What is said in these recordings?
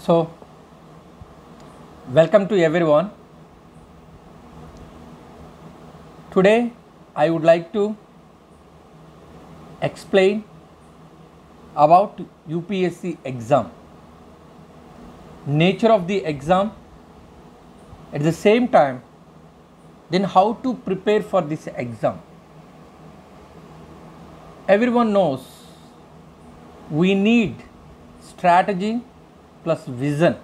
So, welcome to everyone. Today, I would like to explain about UPSC exam, nature of the exam, at the same time, then how to prepare for this exam. Everyone knows we need strategy plus vision.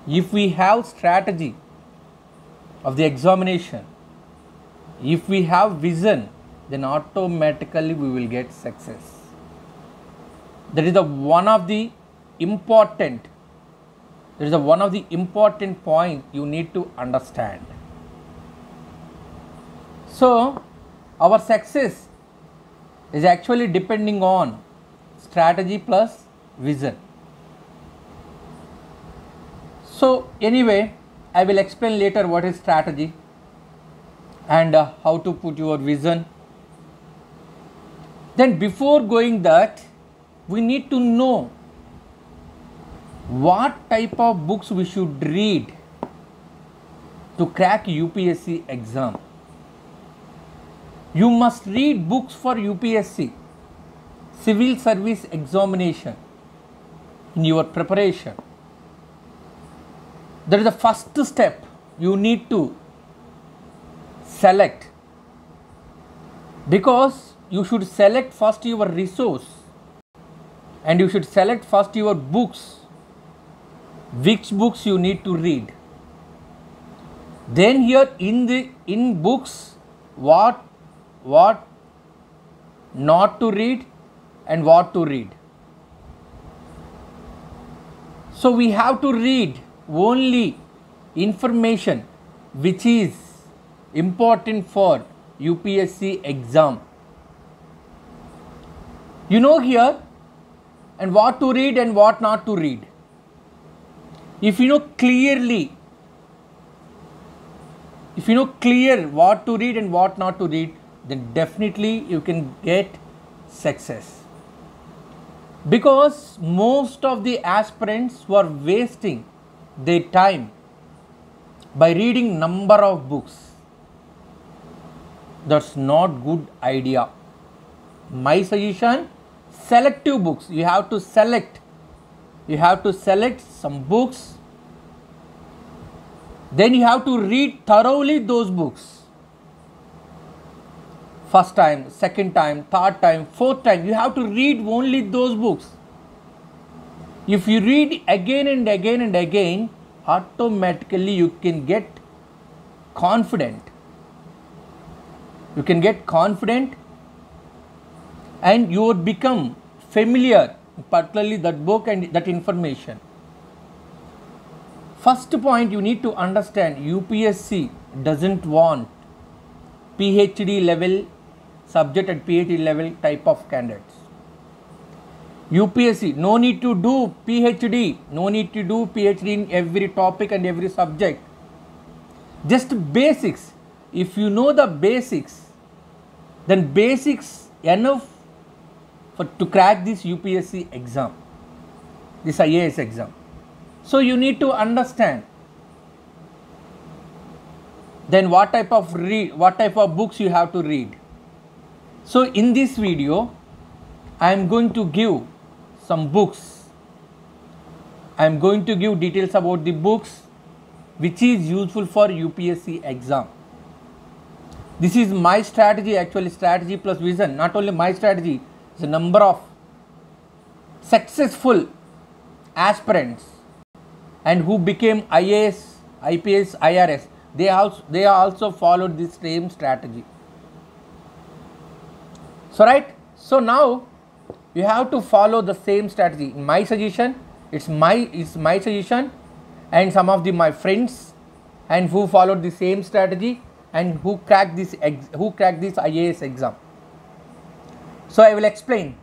If we have strategy of the examination, if we have vision, then automatically we will get success. That is one of the important point you need to understand. So our success is actually depending on strategy plus vision. So anyway, I will explain later what is strategy and how to put your vision. Then before going that, we need to know what type of books we should read to crack UPSC exam. You must read books for UPSC, civil service examination in your preparation. That is the first step. You need to select, because you should select first your resource and you should select first your books, which books you need to read. Then here in books, what not to read and what to read. So we have to read only information which is important for UPSC exam. You know here, and what to read and what not to read. If you know clear what to read and what not to read, then definitely you can get success. Because most of the aspirants were wasting their time by reading number of books. That's not good idea. My suggestion, selective books. You have to select some books. Then you have to read thoroughly those books. First time, second time, third time, fourth time, you have to read only those books. If you read again and again and again, automatically you can get confident. You can get confident and you would become familiar, particularly that book and that information. First point, you need to understand, UPSC doesn't want PhD level subject and PhD level type of candidates. UPSC, no need to do PhD, no need to do PhD in every topic and every subject. Just basics. If you know the basics, then basics enough to crack this UPSC exam, this IAS exam. So you need to understand. Then what type of books you have to read. So in this video, I am going to give some books. I am going to give details about the books which is useful for UPSC exam. This is my strategy, actually strategy plus vision. Not only my strategy, it's a number of successful aspirants and who became IAS, IPS, IRS. They also followed this same strategy. So right, so now you have to follow the same strategy. My suggestion, it's my suggestion, and some of my friends and who followed the same strategy and who cracked this IAS exam. So I will explain.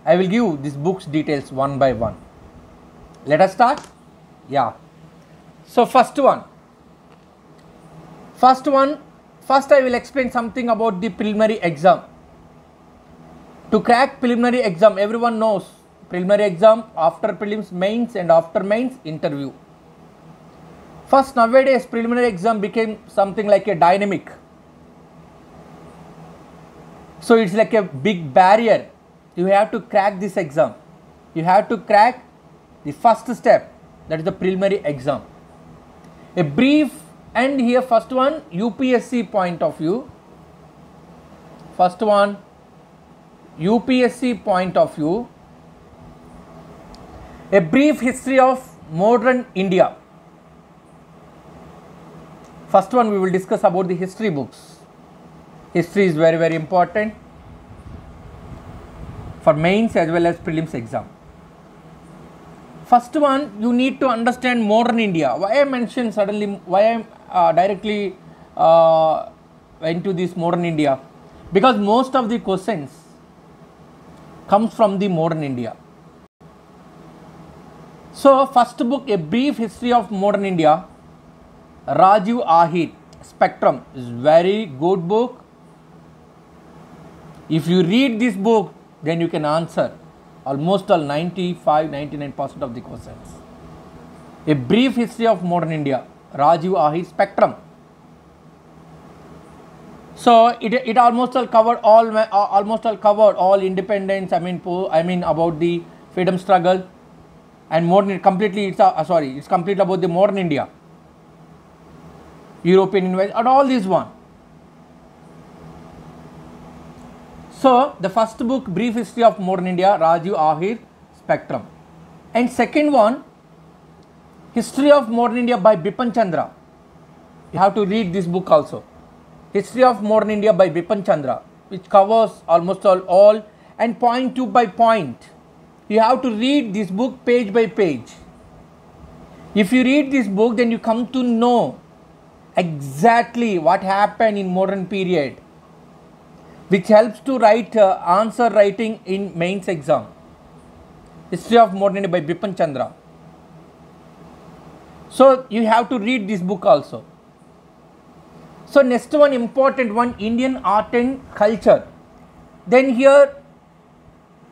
I will give these books details one by one. Let us start. Yeah. So first I will explain something about the preliminary exam. To crack preliminary exam, everyone knows preliminary exam, after prelims mains, and after mains interview. First, nowadays preliminary exam became something like a dynamic. So it's like a big barrier. You have to crack this exam. You have to crack the first step, that is the preliminary exam. A brief, and here first one, UPSC point of view. First one, UPSC point of view. A brief history of modern India. First one, we will discuss about the history books. History is very, very important for mains as well as prelims exam. First one, you need to understand modern India. Why I mentioned suddenly, why I directly went to this modern India? Because most of the questions comes from the modern India. So first book, A Brief History of Modern India, Rajiv Ahir, Spectrum, is very good book. If you read this book, then you can answer almost all 95-99% of the questions. A Brief History of Modern India, Rajiv Ahir, Spectrum. So it almost all covered all independence. I mean about the freedom struggle, and modern completely. It's completely about the modern India, European invasion, and all this one. So the first book, Brief History of Modern India, Rajiv Ahir, Spectrum, and second one, History of Modern India by Bipin Chandra. You have to read this book also. History of Modern India by Bipin Chandra, which covers almost all and point to by point. You have to read this book page by page. If you read this book, then you come to know exactly what happened in modern period, which helps to write answer writing in mains exam. History of Modern India by Bipin Chandra. So you have to read this book also. So next one, important one, Indian art and culture. Then here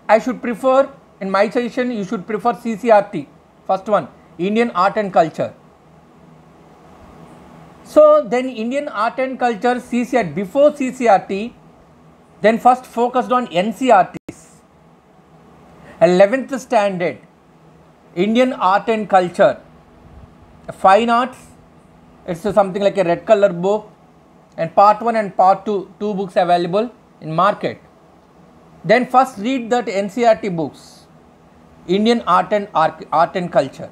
I should prefer, in my suggestion, you should prefer CCRT. First one, Indian art and culture. So then Indian art and culture, CCRT, before CCRT, then first focused on NCRTs. 11th standard, Indian art and culture, fine arts, it's something like a red color book, and part 1 and part 2, two books available in market. Then first read that NCRT books, Indian art and culture.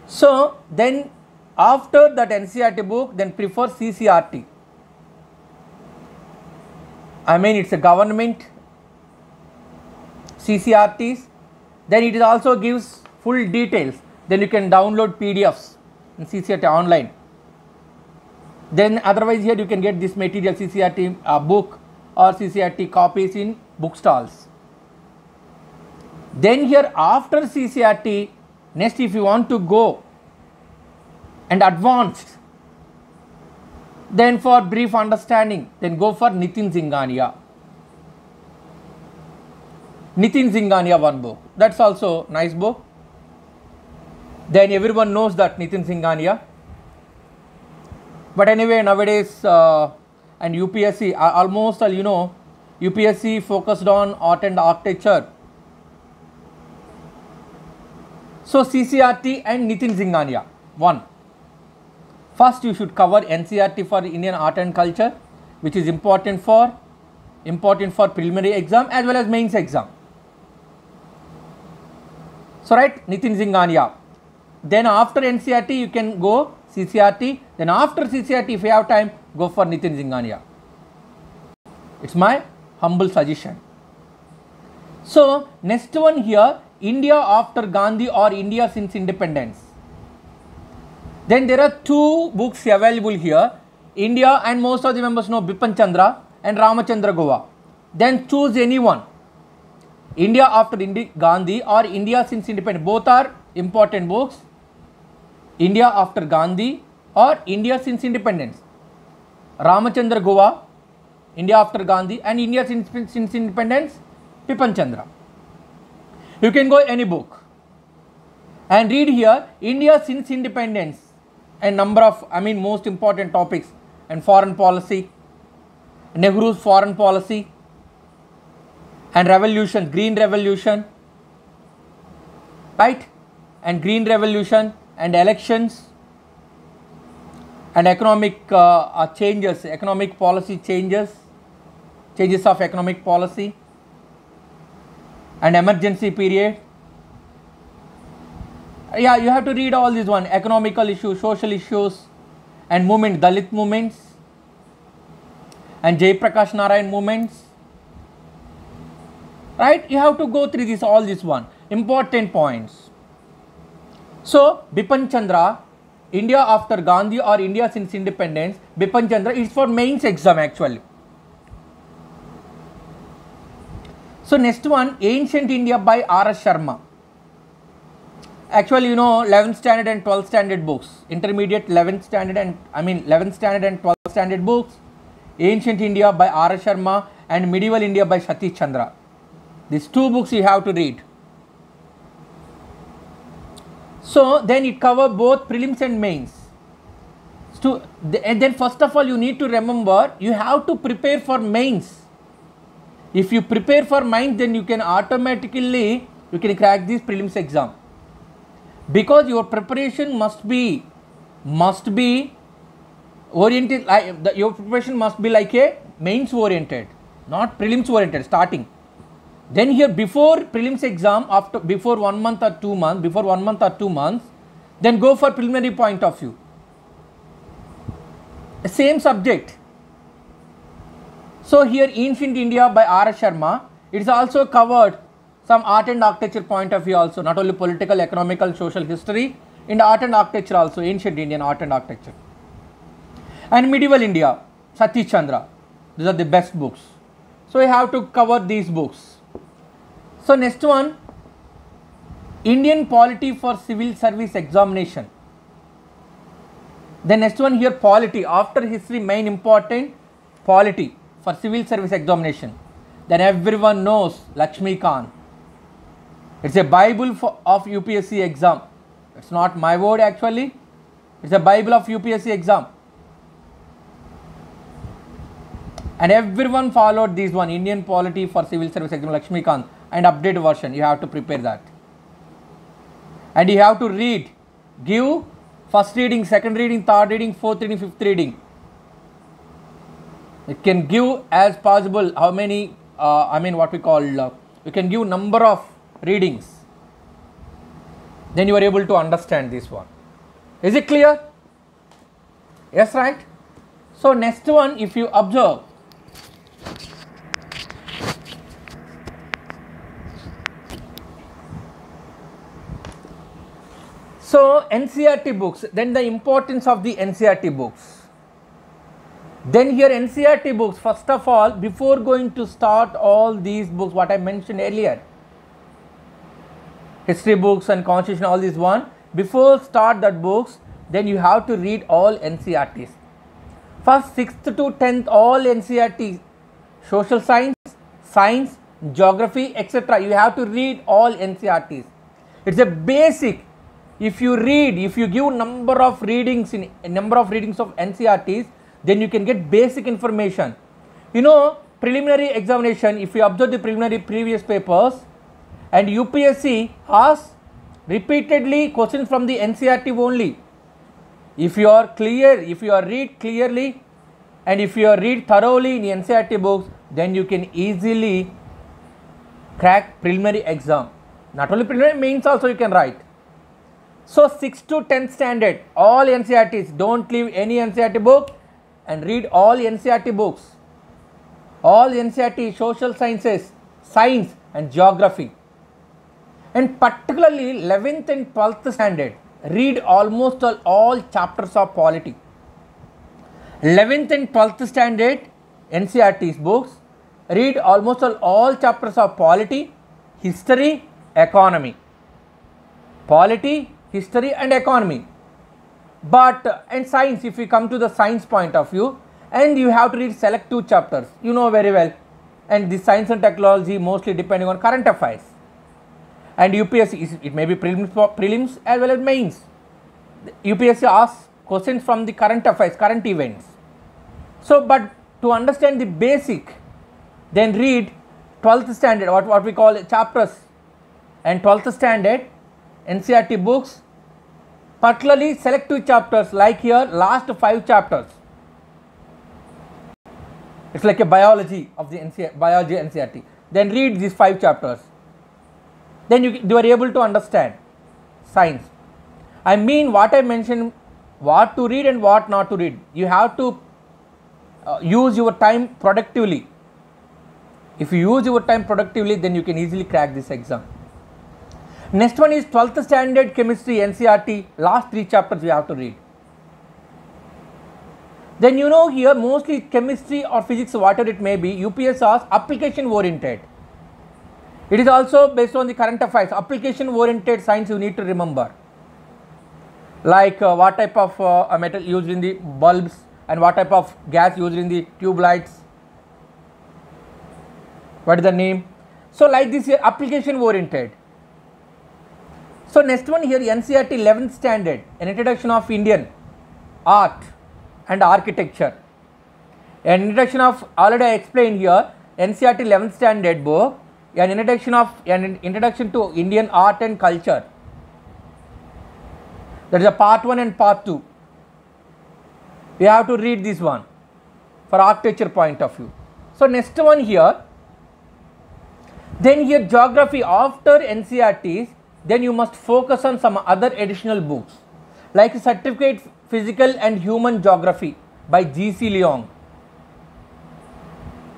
So then after that NCRT book, then prefer CCRT. I mean it's a government CCRTs. Then it also gives full details. Then you can download PDFs in CCRT online. Then otherwise here you can get this material CCRT book or CCRT copies in bookstalls. Then here after CCRT, next if you want to go and advanced, then for brief understanding, then go for Nitin Zinghania. Nitin Zinghania one book, that's also nice book. Then everyone knows that Nitin Zinghania. But anyway, nowadays and UPSC almost all, you know, UPSC focused on art and architecture. So CCRT and Nitin Zinghania, one. First you should cover NCRT for Indian art and culture, which is important for preliminary exam as well as mains exam. So right, Nitin Zinghania. Then after NCRT you can go CCRT. Then after CCRT, if you have time, go for Nitin Zinghania. It's my humble suggestion. So next one here, India after Gandhi or India since independence. Then there are two books available here, India, and most of the members know Bipin Chandra and Ramachandra Goa. Then choose any one. India after Gandhi or India since independence. Both are important books. India after Gandhi or India since independence. Ramachandra Goa, India after Gandhi, and India since independence, Bipin Chandra. You can go any book and read here India since independence and number of most important topics and foreign policy, Nehru's foreign policy and revolution, green revolution, right, and green revolution and elections and economic changes, economic policy changes of economic policy and emergency period. Yeah, you have to read all these one, economical issues, social issues and movement, Dalit movements and Jai Prakash Narayan movements, right? You have to go through this, all this one, important points. So, Bipin Chandra, India after Gandhi or India since independence, Bipin Chandra is for mains exam actually. So, next one, Ancient India by R.S. Sharma. Actually, 11th standard and 12th standard books, intermediate 11th standard and 11th standard and 12th standard books, Ancient India by R.S. Sharma and Medieval India by Satish Chandra. These two books you have to read. So, then it covers both prelims and mains. And then first of all, you need to remember, you have to prepare for mains. If you prepare for mains, then you can automatically, crack this prelims exam. Because your preparation must be oriented, your preparation must be like a mains oriented, not prelims oriented starting. Then here before prelims exam, before 1 month or 2 months, then go for preliminary point of view. Same subject. So here Ancient India by R.S. Sharma, it is also covered some art and architecture point of view also, not only political, economical, social history, in art and architecture also, Ancient Indian art and architecture. And Medieval India, Satish Chandra, these are the best books. So you have to cover these books. So next one, Indian polity for civil service examination. The next one here, polity, after history main important, polity for civil service examination. Then everyone knows Lakshmi Khan. It's a Bible of UPSC exam. It's not my word actually. It's a Bible of UPSC exam. And everyone followed this one, Indian polity for civil service exam, Lakshmi Khan, and update version. You have to prepare that. And you have to read, give first reading, second reading, third reading, fourth reading, fifth reading. It can give as possible how many, you can give number of readings. Then you are able to understand this one. Is it clear? Yes, right? So next one, if you observe, so NCERT books, then the importance of the NCERT books. Then here NCERT books, first of all, before going to start all these books, what I mentioned earlier, history books and constitution, all these one, before start that books, then you have to read all NCERTs. First 6th to 10th, all NCERTs, social science, science, geography, etc. You have to read all NCERTs. It's a basic. If you read, if you give number of readings of NCERTs, then you can get basic information. Preliminary examination, if you observe the preliminary previous papers, and UPSC asks repeatedly questions from the NCERT only. If you are clear, if you are read clearly, and if you are read thoroughly in NCERT books, then you can easily crack preliminary exam. Not only preliminary, mains also you can write. So 6th to 10th standard, all NCERTs, don't leave any NCERT book and read all NCERT books. All NCERT, social sciences, science and geography. And particularly 11th and 12th standard, read almost all chapters of polity. 11th and 12th standard NCERT's books, read almost all chapters of polity, history, economy. Polity, history and economy. But and science, if we come to the science point of view, and you have to read select 2 chapters, you know very well. And the science and technology mostly depending on current affairs. And UPSC, it may be prelims as well as mains. UPSC asks questions from the current affairs, current events. So, but to understand the basic, then read 12th standard, what we call chapters, and 12th standard NCERT books, particularly selective chapters like here last 5 chapters. It's like a biology of the biology NCERT. Then read these 5 chapters. Then you are able to understand science. I mean what I mentioned, what to read and what not to read. You have to use your time productively. If you use your time productively, then you can easily crack this exam. Next one is 12th standard chemistry NCERT, last 3 chapters you have to read. Then you know here mostly chemistry or physics, whatever it may be, UPSC asks application oriented. It is also based on the current affairs. Application oriented science you need to remember. Like what type of metal used in the bulbs and what type of gas used in the tube lights. What is the name? So like this here, application oriented. So next one here, NCERT 11th standard, an introduction of Indian art and architecture. An introduction of, already I explained here, NCERT 11th standard book, an introduction to Indian art and culture. That is a part 1 and part 2. We have to read this one for architecture point of view. So next one here, then here geography after NCERTs, then you must focus on some other additional books like Certificate Physical and Human Geography by G.C. Leong.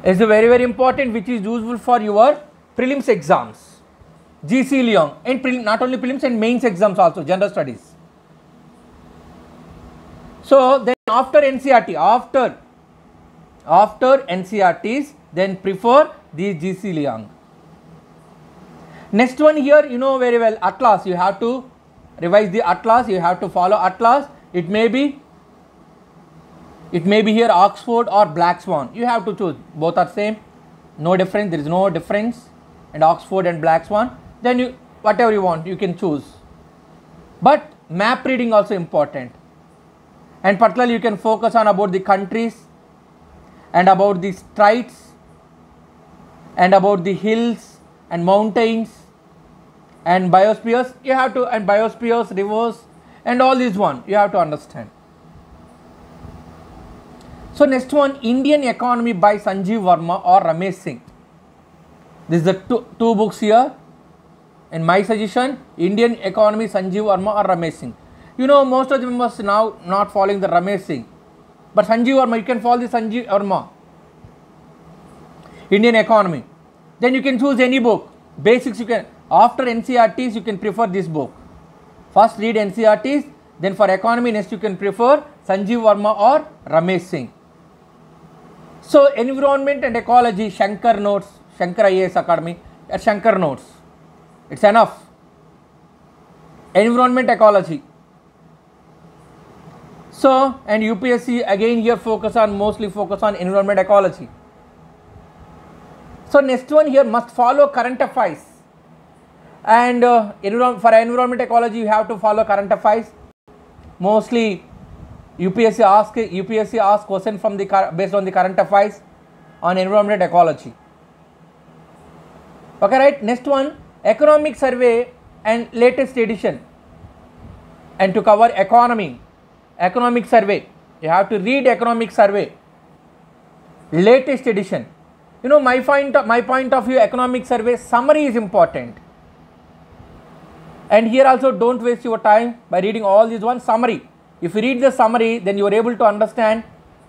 It's very very important, which is useful for your prelims exams. G.C. Leong, and not only prelims and mains exams also, general studies. So then after NCERT, after NCERTs, then prefer the G.C. Leong. Next one here, you know very well, Atlas. You have to revise the Atlas. You have to follow Atlas. It may be here Oxford or Black Swan. You have to choose. Both are same. No difference. There is no difference. And Oxford and Black Swan. Then you, whatever you want, you can choose. But map reading also important. And particularly you can focus on about the countries and about the straits and about the hills and mountains and biospheres. You have to, and biospheres, rivers and all these one you have to understand. So next one, Indian Economy by Sanjeev Verma or Ramesh Singh. This is the two books here. In my suggestion, Indian Economy, Sanjeev Verma or Ramesh Singh. You know most of the members now not following the Ramesh Singh, but Sanjeev Verma, you can follow the Sanjeev Verma. Indian Economy. Then you can choose any book. Basics you can, after NCERTs you can prefer this book. First read NCERTs, then for economy next you can prefer Sanjeev Verma or Ramesh Singh. So environment and ecology, Shankar Notes, Shankar IAS Academy, at Shankar Notes. It's enough. Environment ecology. So, and UPSC again here mostly focus on environment ecology. So next one here, must follow current affairs. And for environment ecology you have to follow current affairs. Mostly UPSC asks question from the based on the current affairs on environment ecology. Okay, right? Next one, economic survey and latest edition. And to cover economic survey, you have to read economic survey, latest edition. You know my point of view, economic survey summary is important. And here also don't waste your time by reading all these one summary. If you read the summary, then you are able to understand.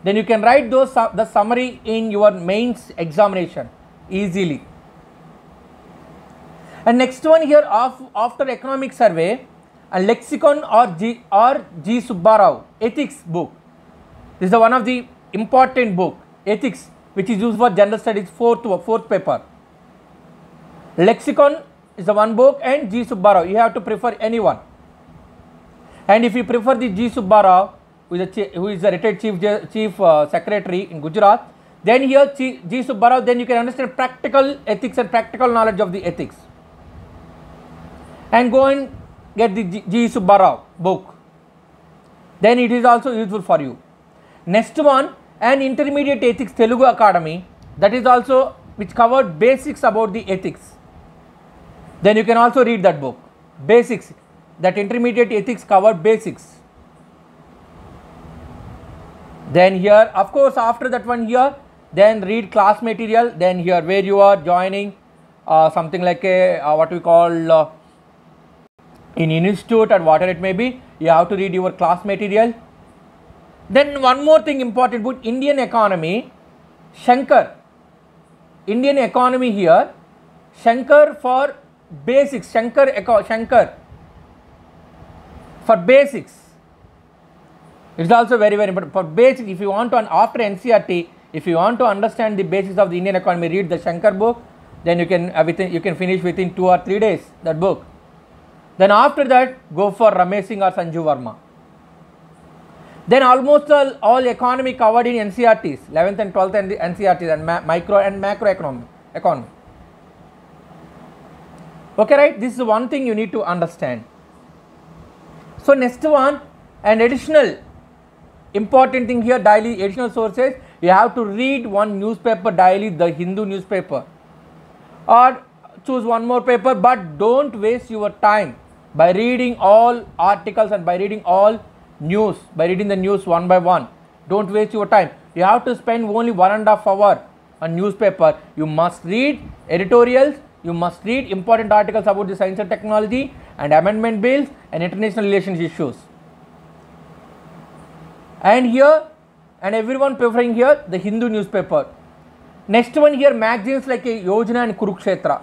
Then you can write the summary in your mains examination easily. And next one here, after economic survey, a lexicon or G. Subbarao ethics book. This is one of the important book, ethics, which is used for general studies, fourth paper. Lexicon is the one book, and G. Subbarao. You have to prefer anyone. And if you prefer the G. Subbarao, who is the retired chief secretary in Gujarat, then here G. Subbarao, then you can understand practical ethics and practical knowledge of the ethics. and go and get the G. Subbarao book. Then it is also useful for you. Next one, an intermediate ethics Telugu Academy, that is also which covered basics about the ethics. Then you can also read that book. Basics, that intermediate ethics covered basics. Then here, of course, after that one here, then read class material. Then here where you are joining something like a what we call in institute or whatever it may be, you have to read your class material. Then one more thing important book, Indian economy, Shankar. Indian economy here, Shankar for basics, Shankar for basics. It's also very important for basics. If you want to, after NCERT, if you want to understand the basics of the Indian economy, read the Shankar book. Then you can finish within 2 or 3 days that book. Then after that, go for Ramesh Singh or Sanju Verma. Then almost all economy covered in NCERTs, 11th and 12th and the NCERTs and micro and macro economy. Okay, right? This is one thing you need to understand. So next one, an additional important thing here, daily additional sources, you have to read one newspaper daily, the Hindu newspaper, or choose one more paper, but don't waste your time by reading all articles and by reading all news, by reading the news one by one. Don't waste your time. You have to spend only 1.5 hours on newspaper. You must read editorials, you must read important articles about the science and technology and amendment bills and international relations issues. And here, and everyone preferring here the Hindu newspaper. Next one here, magazines like a Yojana and Kurukshetra.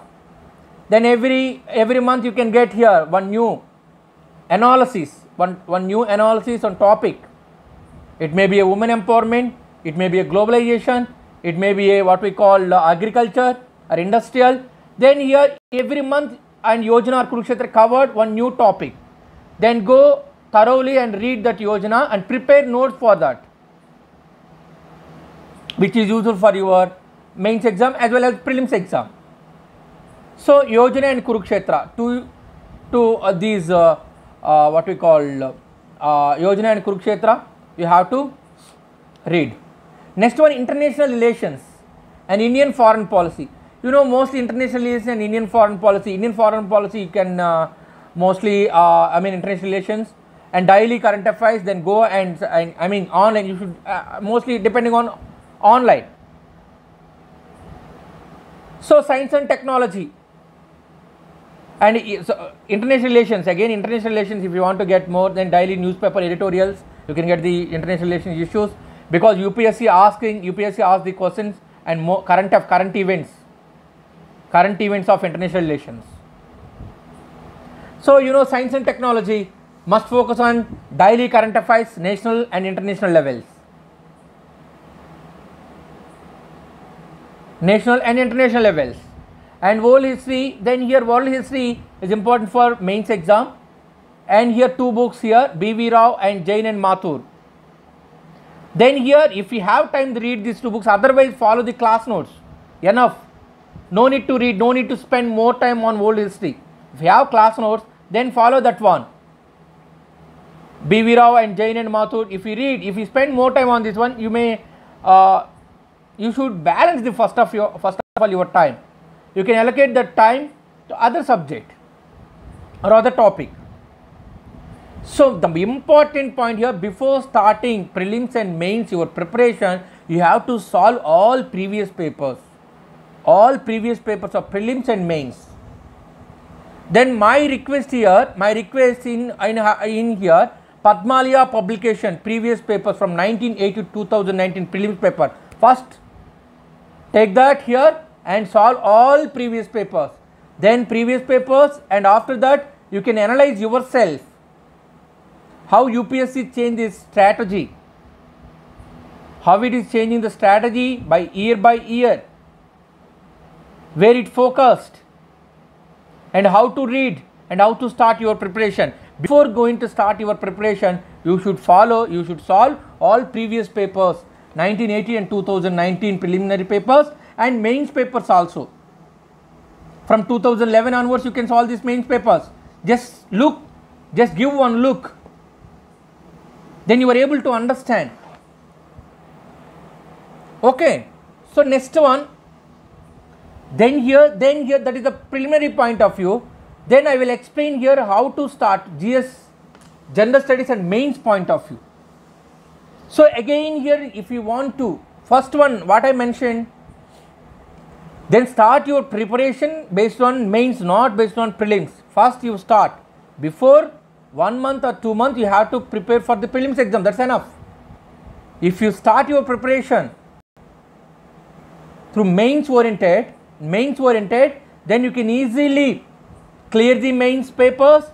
Then every month you can get here one new analysis, one new analysis on topic. It may be a women empowerment, it may be a globalization, it may be a what we call agriculture or industrial. Then here every month and Yojana or Kurukshetra covered one new topic. Then go thoroughly and read that Yojana and prepare notes for that, which is useful for your mains exam as well as prelims exam. So Yojana and Kurukshetra, these what we call Yojana and Kurukshetra, you have to read. Next one, international relations and Indian foreign policy. You know, mostly international relations and Indian foreign policy. Indian foreign policy you can mostly international relations and daily current affairs. Then go and online. You should mostly depending on online. So science and technology and international relations, again international relations, if you want to get more than daily newspaper editorials, you can get the international relations issues, because UPSC asked the questions and more current events of international relations. So you know, science and technology must focus on daily current affairs, national and international levels. National and international levels. And world history, then here world history is important for mains exam. And here two books here, B.V. Rao and Jain and Mathur. Then here if you have time to read these two books, otherwise follow the class notes. Enough. No need to read, no need to spend more time on world history. If you have class notes, then follow that one. B.V. Rao and Jain and Mathur. If you spend more time on this one, you may you should balance the first of all your time. You can allocate that time to other subject or other topic. So the important point here, before starting prelims and mains, your preparation, you have to solve all previous papers of prelims and mains. Then my request in here, Padmalaya publication, previous papers from 1980 to 2019 prelims paper. First take that here and solve all previous papers. Then previous papers, and after that you can analyze yourself how UPSC changed its strategy, how it is changing the strategy by year, where it focused, and how to read and how to start your preparation. Before going to start your preparation, you should solve all previous papers, 1980 and 2019 preliminary papers and mains papers also. From 2011 onwards you can solve these mains papers. Just look, just give one look, then you are able to understand. Okay, so next one, then here that is the preliminary point of view. Then I will explain here how to start GS, general studies and mains point of view. So again here, if you want to, first one what I mentioned, then start your preparation based on mains, not based on prelims. First you start, before 1 month or 2 months you have to prepare for the prelims exam, that's enough. If you start your preparation through mains oriented, then you can easily clear the mains papers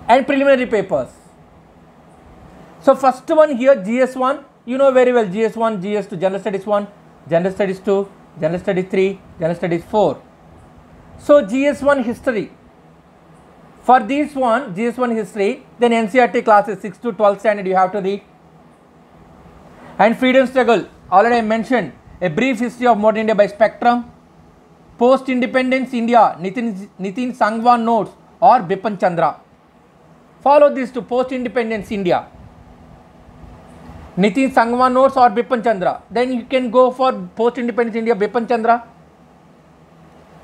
and preliminary papers. So first one here, GS1, you know very well, GS1, GS2, General Studies 1, General Studies 2, General Studies 3, General Studies 4. So GS1 history. For this one, GS1 history, then NCERT classes 6 to 12 standard you have to read. And freedom struggle, already I mentioned, a brief history of modern India by Spectrum. Post-independence India, Nitin Sangwan notes or Bipin Chandra. Follow this to post-independence India, Nitin Sangwan notes or Bipin Chandra. Then you can go for post-independence India, Bipin Chandra.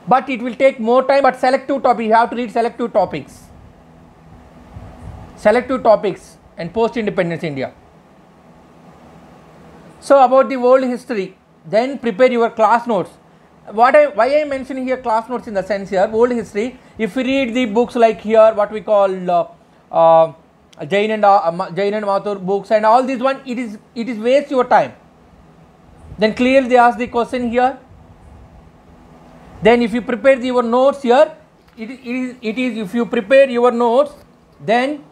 But it will take more time, but selective topic, you have to read selective topics. Selective topics and post-independence India. So about the world history, then prepare your class notes. Why I am mentioning here class notes in the sense here, world history, if you read the books like here, what we call Jain and Mathur books and all these one, it is waste your time. Then clearly they ask the question here. Then if you prepare your notes here, it is if you prepare your notes, then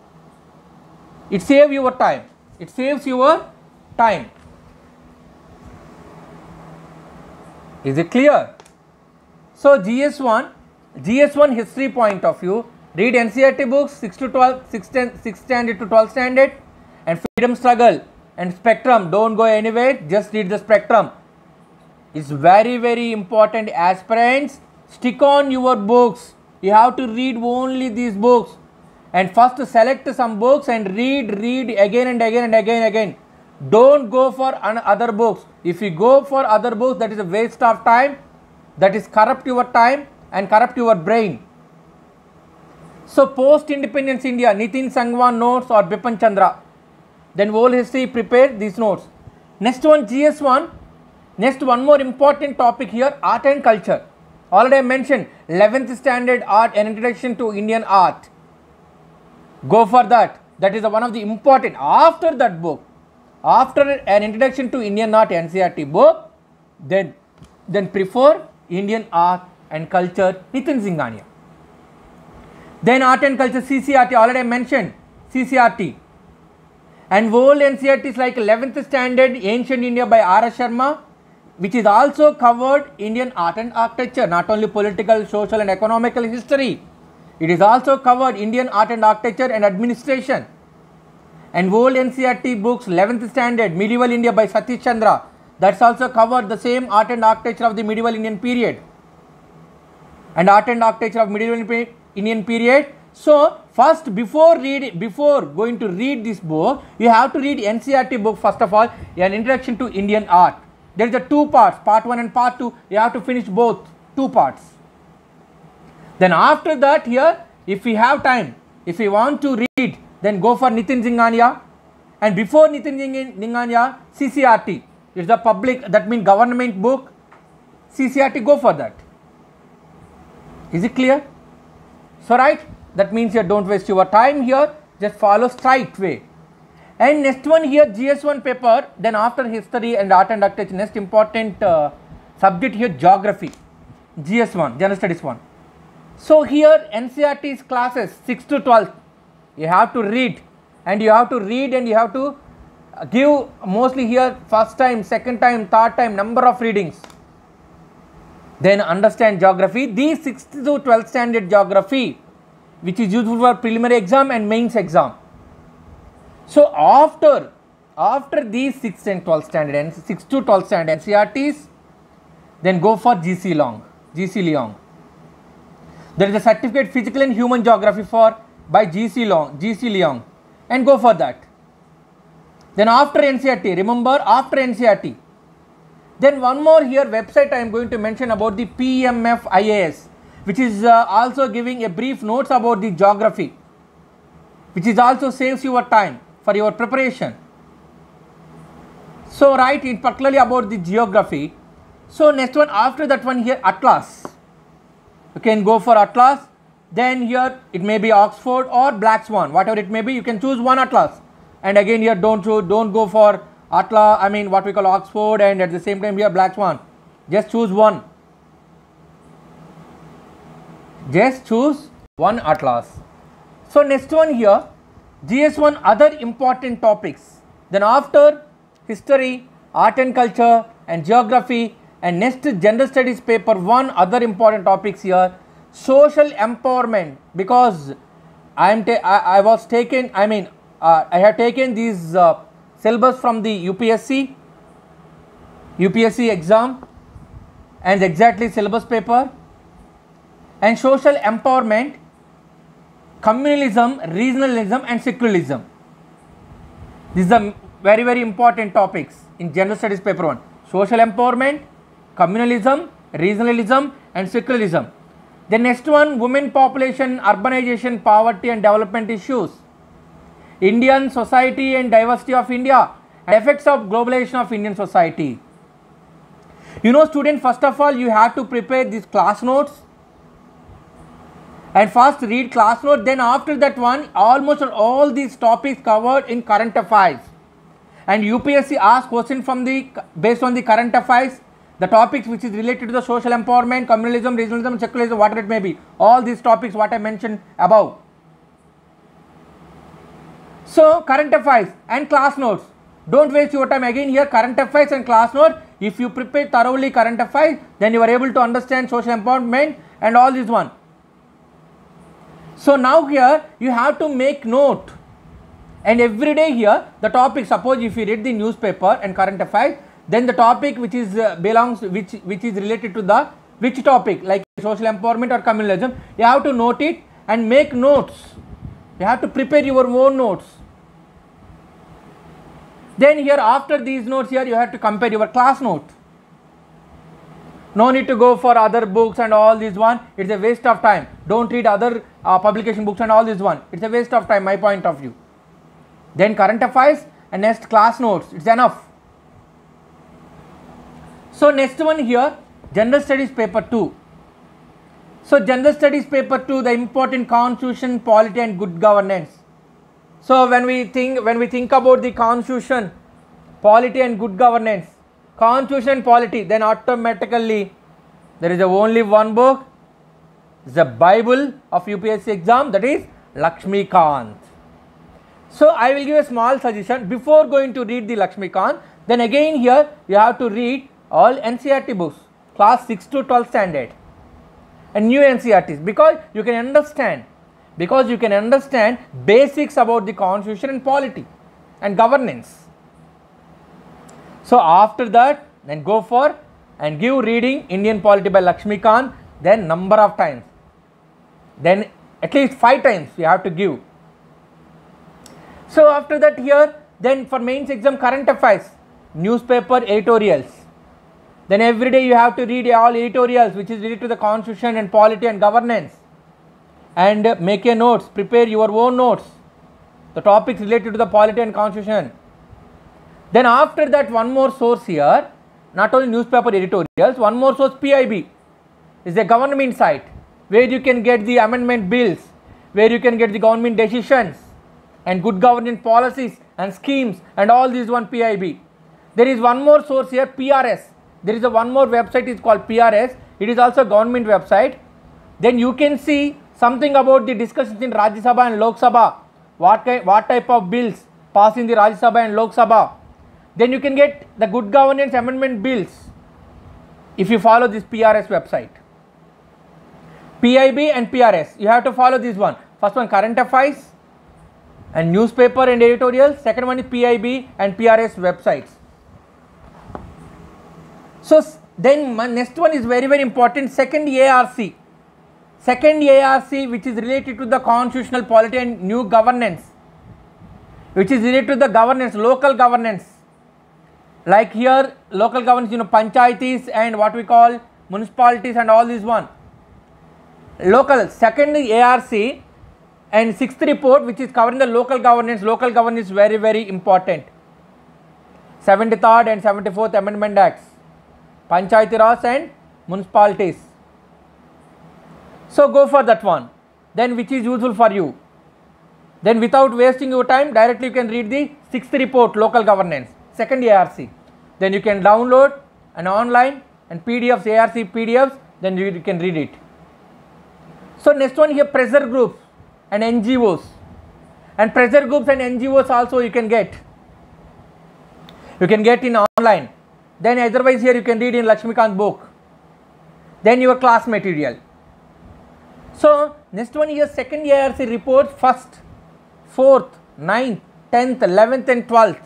it saves your time. It saves your time. Is it clear? So GS1 history point of view, read NCERT books 6 to 12, 6 standard to 12 standard, and freedom struggle and Spectrum. Don't go anywhere, just read the Spectrum. It's very, very important. Aspirants, stick on your books. You have to read only these books, and first select some books and read again and again. Don't go for other books. If you go for other books, that is a waste of time. That is corrupt your time and corrupt your brain. So post-independence India, Nitin Sangwan notes or Bipin Chandra. Then world history, prepare these notes. Next one, GS1. Next, one more important topic here, art and culture. Already I mentioned 11th standard art, an introduction to Indian art. Go for that. That is one of the important. After that book, after an introduction to Indian art NCERT book, then prefer Indian art and culture, Nitin Singhania. Then art and culture, CCRT, already I mentioned, CCRT. And world NCERTs like 11th standard Ancient India by R.S. Sharma, which is also covered Indian art and architecture, not only political, social and economical history. It is also covered Indian art and architecture and administration. And world NCERT books 11th standard Medieval India by Satish Chandra, that's also covered the same art and architecture of the medieval Indian period and art and architecture of medieval Indian period. So first, before going to read this book, you have to read NCERT book first of all, an introduction to Indian art. There is a 2 parts, part 1 and part 2. You have to finish both 2 parts. Then after that here, if we have time, if we want to read, then go for Nitin Singhania. And before Nitin Singhania, CCRT. It's the public, that means government book. CCRT, go for that. Is it clear? So right, that means here don't waste your time here, just follow straight way. And next one here, GS1 paper, then after history and art and architecture, next important subject here, geography, GS1, General Studies 1. So here NCERT's classes 6 to 12, you have to read and you have to give mostly here first time, second time, third time, number of readings. Then understand geography, these 6th to 12th standard geography, which is useful for preliminary exam and mains exam. So after these 6th and 12th standard and 6 to 12th standard NCERTs, then go for GC Long. There is a certificate physical and human geography for by GC Leong, and go for that. Then after NCERT, remember after NCERT, then one more here website I am going to mention about the PMF IAS, which is also giving a brief notes about the geography, which is also saves your time for your preparation. So write it particularly about the geography. So next one, after that one here, Atlas. You can go for Atlas. Then here it may be Oxford or Black Swan, whatever it may be. You can choose one Atlas. And again here don't go for Atlas. I mean what we call Oxford, and at the same time here Black Swan. Just choose one. Just choose one Atlas. So next one here, GS1 other important topics. Then after history, art and culture, and geography, and next general studies paper 1 other important topics here, social empowerment, because I have taken these syllabus from the UPSC exam and exactly syllabus paper, and social empowerment, communalism, regionalism, and secularism. These are very important topics in general studies paper 1. Social empowerment, communalism, regionalism, and secularism. The next one, women population, urbanization, poverty and development issues, Indian society and diversity of India, and effects of globalization of Indian society. You know student, first of all you have to prepare these class notes, and first read class note, then after that one almost all these topics covered in current affairs, and UPSC asks question from the based on the current affairs, the topics which is related to the social empowerment, communalism, regionalism, secularism, whatever it may be, all these topics what I mentioned above. So current affairs and class notes, don't waste your time. Again here current affairs and class note, if you prepare thoroughly current affairs, then you are able to understand social empowerment and all this one. So now here you have to make note, and every day here the topic, suppose if you read the newspaper and current affairs, then the topic which is which is related to the which topic, like social empowerment or communalism, you have to note it and make notes. You have to prepare your own notes. Then here after these notes here you have to compare your class note. No need to go for other books and all this one, it's a waste of time. Don't read other publication books and all this one, it's a waste of time, my point of view. Then current affairs and next class notes, it's enough. So next one here, general studies paper 2. So general studies paper 2, the important constitution, polity and good governance. So when we think about the constitution, polity and good governance, constitution and polity, then automatically there is only one book, the Bible of UPSC exam, that is Lakshmikant. So I will give a small suggestion before going to read the Lakshmikant. Then again here you have to read all NCERT books, class 6 to 12 standard, and new NCERTs, because you can understand basics about the constitution and polity and governance. So after that, then go for and give reading Indian Polity by Lakshmikant, then number of times, then at least 5 times you have to give. So after that here, then for mains exam current affairs, newspaper editorials, then every day you have to read all editorials which is related to the constitution and polity and governance, and make your notes, prepare your own notes, the topics related to the polity and constitution. Then after that one more source here, not only newspaper editorials, one more source, PIB is a government site where you can get the amendment bills, where you can get the government decisions and good governance policies and schemes and all these one PIB. There is one more source here, PRS. There is one more website is called PRS. It is also government website. Then you can see something about the discussions in Rajya Sabha and Lok Sabha, what type of bills pass in the Rajya Sabha and Lok Sabha. Then you can get the good governance amendment bills if you follow this PRS website. PIB and PRS, you have to follow this one. First one current affairs and newspaper and editorials. Second one is PIB and PRS websites. So then next one is very important, second ARC. Second ARC, which is related to the constitutional polity and new governance, which is related to the governance, local governance. Like here, local governance, panchayatis and what we call municipalities and all this one. Local, second ARC and sixth report, which is covering the local governance. Local governance is very, very important. 73rd and 74th Amendment Acts, Panchayati Raj and municipalities. So go for that one. Then which is useful for you. Then without wasting your time, directly you can read the sixth report, local governance, second ARC. Then you can download an online and PDFs, ARC PDFs, then you can read it. So next one here, pressure groups and NGOs. And pressure groups and NGOs also you can get. You can get in online. Then otherwise here you can read in Lakshmikant's book. Then your class material. So next one here, second ARC report, 1st, 4th, 9th, 10th, 11th and 12th.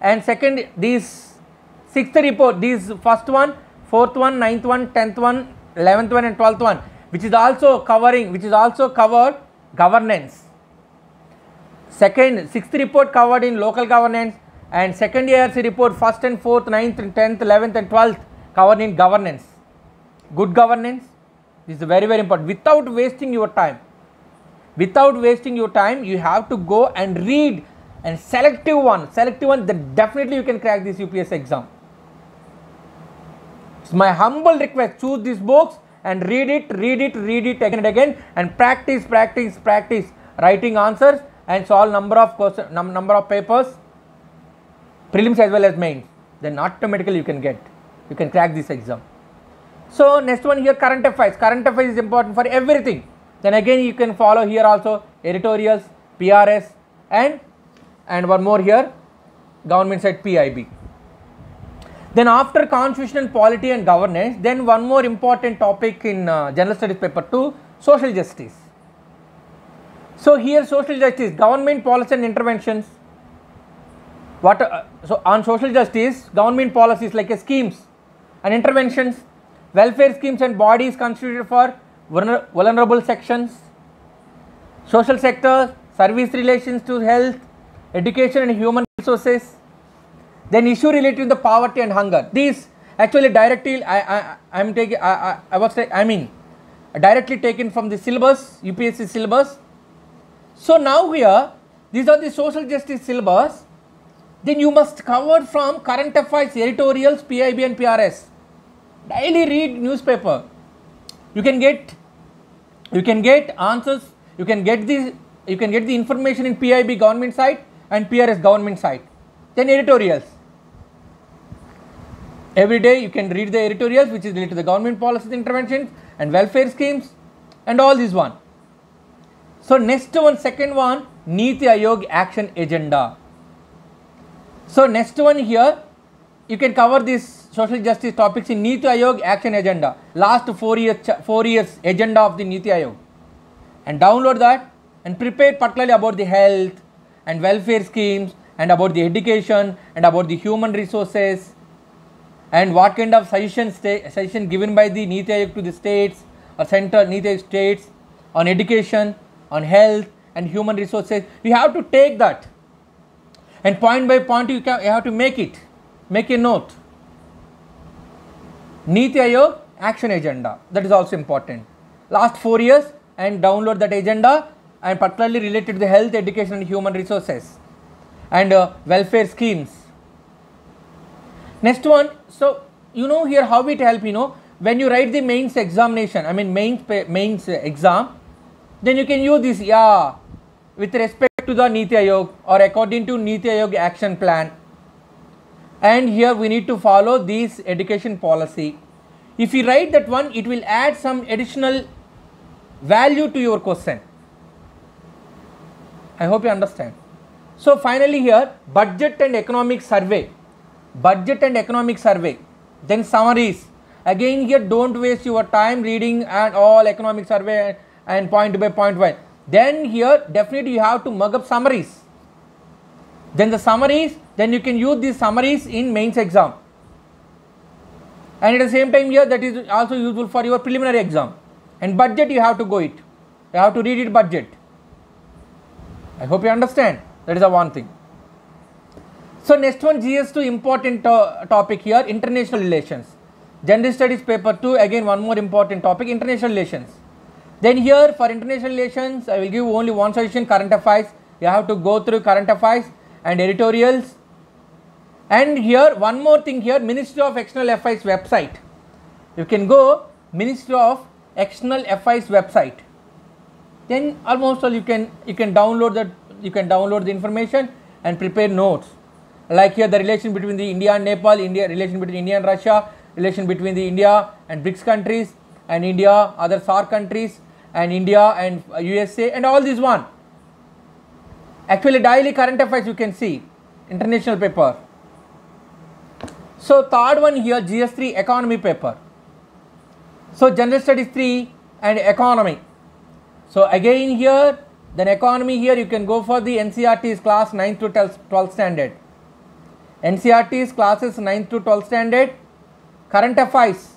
And second, these 6th report, these first one, 4th one, 9th one, 10th one, 11th one and 12th one, which is also covered governance. Second, 6th report covered in local governance, and second ARC report, 1st and 4th, 9th and 10th, 11th and 12th covered in governance. Good governance, this is very, very important. Without wasting your time, you have to go and read and selective one, then definitely you can crack this UPSC exam. It's my humble request, choose these books and read it again and again, and practice writing answers and solve number of papers, prelims as well as mains. Then automatically you can crack this exam. So next one here, current affairs. Current affairs is important for everything. Then again you can follow here also editorials, PRS and one more here, government side PIB. Then after constitutional polity and governance, then one more important topic in General Studies paper 2, social justice. So here social justice, government policy and interventions. So on social justice, government policies like schemes and interventions, welfare schemes and bodies constituted for vulnerable sections, social sector, service relations to health, education and human resources. Then issue related to the poverty and hunger. These actually directly directly taken from the syllabus, UPSC syllabus. So now here, these are the social justice syllabus. Then you must cover from current affairs, editorials, PIB and PRS. Daily read newspaper. You can get answers. You can get the information in PIB government site and PRS government site. Then editorials. Every day you can read the editorials which is related to the government policies, interventions and welfare schemes and all this one. So next one, second one, Niti Aayog action agenda. So next one here, you can cover these social justice topics in Niti Aayog action agenda. Last 4 years agenda of the Niti Aayog. And download that and prepare particularly about the health and welfare schemes and about the education and about the human resources and what kind of suggestion given by the Niti Aayog to the states or center Niti Aayog states on education, on health and human resources. You have to take that and point by point you have to make a note. Niti Aayog action agenda, that is also important. Last 4 years and download that agenda and particularly related to the health, education and human resources and welfare schemes. Next one, so here how it help, when you write the mains examination, mains exam, then you can use this with respect to the Niti Aayog or according to Niti Aayog action plan. And here we need to follow this education policy. If you write that one, it will add some additional value to your question. I hope you understand. So finally here, budget and economic survey. Then summaries. Again here, don't waste your time reading and all economic survey and point by point. Then here, definitely you have to mug up summaries. Then the summaries, then you can use these summaries in mains exam. And at the same time here, that is also useful for your preliminary exam And budget you have to go it. You have to read it budget. I hope you understand. That is the one thing. So next one, GS2 important topic here, international relations. General Studies paper 2, again one more important topic, international relations. Then here for international relations, I will give only one suggestion, current affairs. You have to go through current affairs and editorials. And here one more thing here, Ministry of External Affairs website. You can go Ministry of External Affairs website. Then almost all you can download that, you can download the information and prepare notes. Like here the relation between the India and Nepal, relation between India and Russia, relation between the India and BRICS countries, and India, other SAARC countries, and India and USA, and all this one. Actually daily current affairs you can see, international paper. So third one here, GS3 economy paper. So General Studies 3 and economy. So again here, then economy here you can go for the NCERT's class 9th to 12th standard. NCERT's classes 9th to 12th standard, current affairs,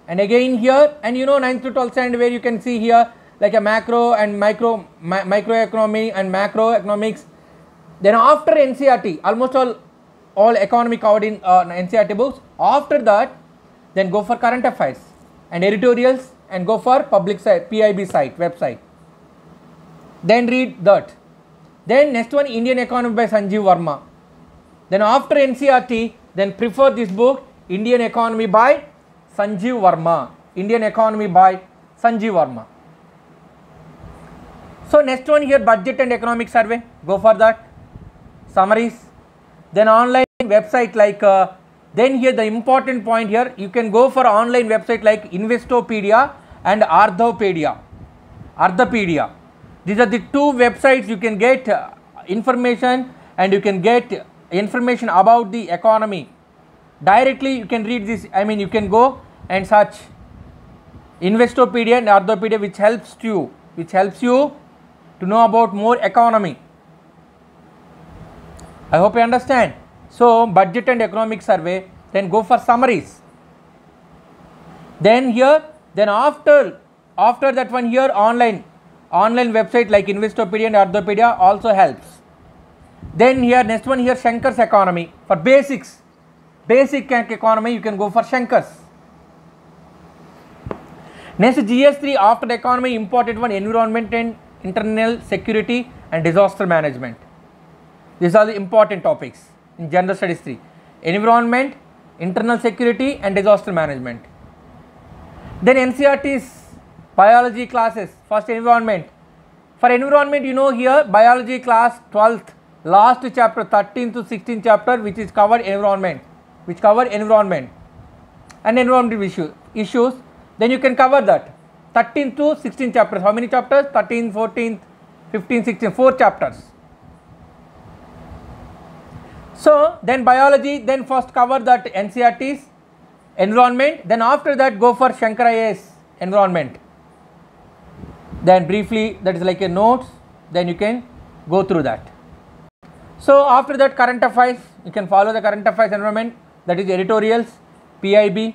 and again here, and you know 9th to 12th standard where you can see here like a macro and microeconomy and macroeconomics. Then after NCERT, almost all economy covered in NCERT books. After that, then go for current affairs and editorials and go for public site, PIB site, website. Then read that. Then next one, Indian Economy by Sanjeev Verma. Then after NCERT, then prefer this book, Indian Economy by Sanjeev Verma. Indian Economy by Sanjeev Verma. So next one here, budget and economic survey. Go for that. Summaries. Then online website like, then here the important point here, you can go for online website like Investopedia and Ardhopedia. These are the two websites you can get information, and you can get information about the economy. Directly you can read this, I mean you can go and search Investopedia and Ardhopedia, which helps you to know about more economy. I hope you understand. So budget and economic survey, then go for summaries. Then here, then after that one here, online website like Investopedia and Ardhopedia also helps. Then here next one here, Shankar's economy. For basic economy you can go for Shankar's. Next GS3 after economy, important one, environment and internal security and disaster management. These are the important topics in General Studies 3. Environment, internal security and disaster management. Then NCERT's biology classes, first environment. For environment, you know here biology class 12th, last chapter 13th to 16th chapter, which is covered environment, and environmental issues. Then you can cover that 13th to 16th chapters. How many chapters? 13th, 14th, 15th, 16th, 4 chapters. So then biology, then first cover that NCERT's environment, then after that go for Shankar IAS environment. Then briefly, that is like a notes, then you can go through that. So after that current affairs, you can follow the current affairs environment, that is editorials, PIB,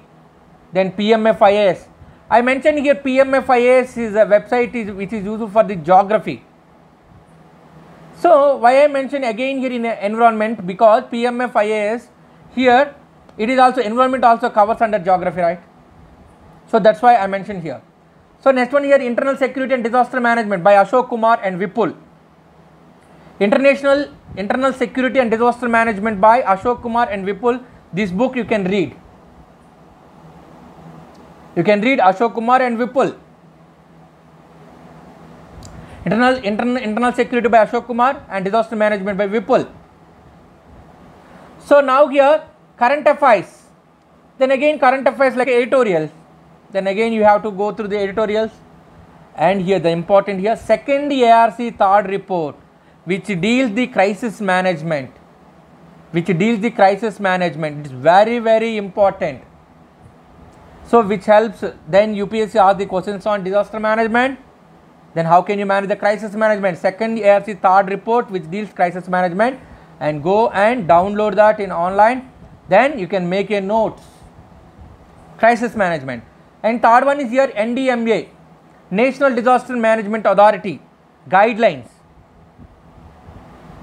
then PMF IAS. I mentioned here PMF IAS is a website which is used for the geography. So why I mention again here in environment, because PMF IAS here it is also environment also covers under geography, right? So that's why I mentioned here. So next one here, internal security and disaster management by Ashok Kumar and Vipul. Internal security and disaster management by Ashok Kumar and Vipul. This book you can read. You can read Ashok Kumar and Vipul. Internal security by Ashok Kumar and disaster management by Vipul. So now here current affairs. Then again current affairs like editorial. Then again you have to go through the editorials. And here the important here, second ARC third report, which deals the crisis management. It is very, very important. So which helps, then UPSC asks the questions on disaster management. Then how can you manage the crisis management? Second ARC third report which deals crisis management, and go and download that in online. Then you can make a notes. Crisis management. And third one is here NDMA. National Disaster Management Authority guidelines.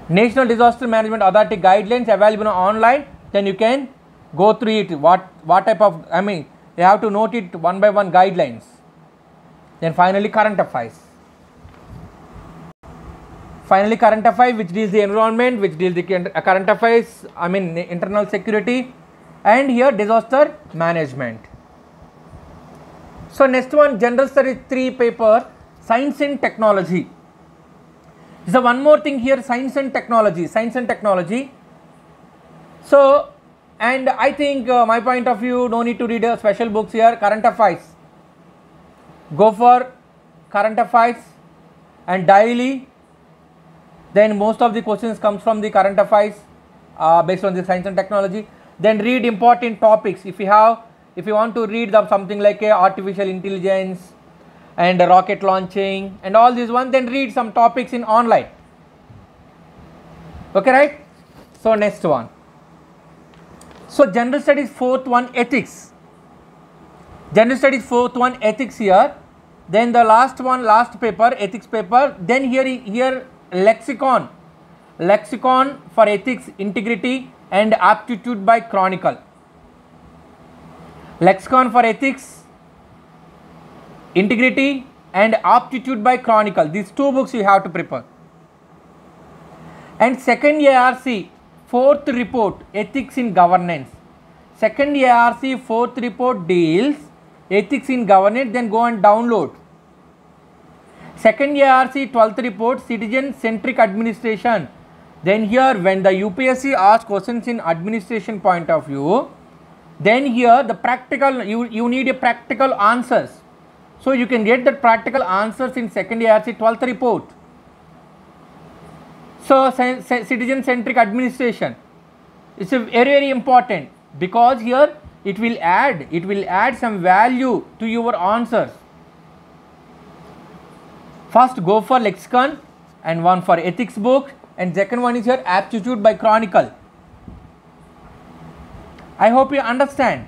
National Disaster Management Authority guidelines available online. Then you can go through it. What type of, I mean, you have to note it one by one guidelines. Then finally current affairs. Finally current affairs, which deals the environment, which deals the current affairs, I mean internal security, and here disaster management. So next one, General Studies 3 paper, Science and Technology. So one more thing here, Science and Technology. So, and I think my point of view, no need to read special books here. Current affairs, go for current affairs and daily. Then most of the questions comes from the current affairs based on the Science and Technology. Then read important topics. If you want to read something like artificial intelligence and rocket launching and all these ones, then read some topics in online. Okay, right? So next one. So General Studies 4th one, ethics. General Studies 4th one, ethics here. Then the last one, last paper, ethics paper. Then here lexicon for ethics, integrity and aptitude by Chronicle. Lexicon for ethics, integrity and aptitude by Chronicle. These two books you have to prepare. And second ARC, 4th report, ethics in governance. Second ARC, 4th report deals ethics in governance. Then go and download. Second ARC 12th report, citizen centric administration. Then here when the UPSC asks questions in administration point of view, then here the practical, you need a practical answers. So you can get the practical answers in second ARC 12th report. So citizen centric administration is very important, because here it will add some value to your answers. First go for lexicon and one for ethics book, and second one is here aptitude by Chronicle. I hope you understand.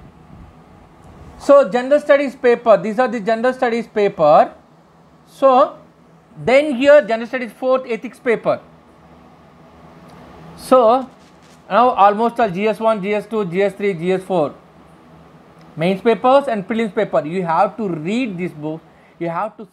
So general studies paper, these are the general studies paper. So then here general studies 4th ethics paper. So now almost all GS1, GS2, GS3, GS4 mains papers and prelims paper. You have to read this book. You have to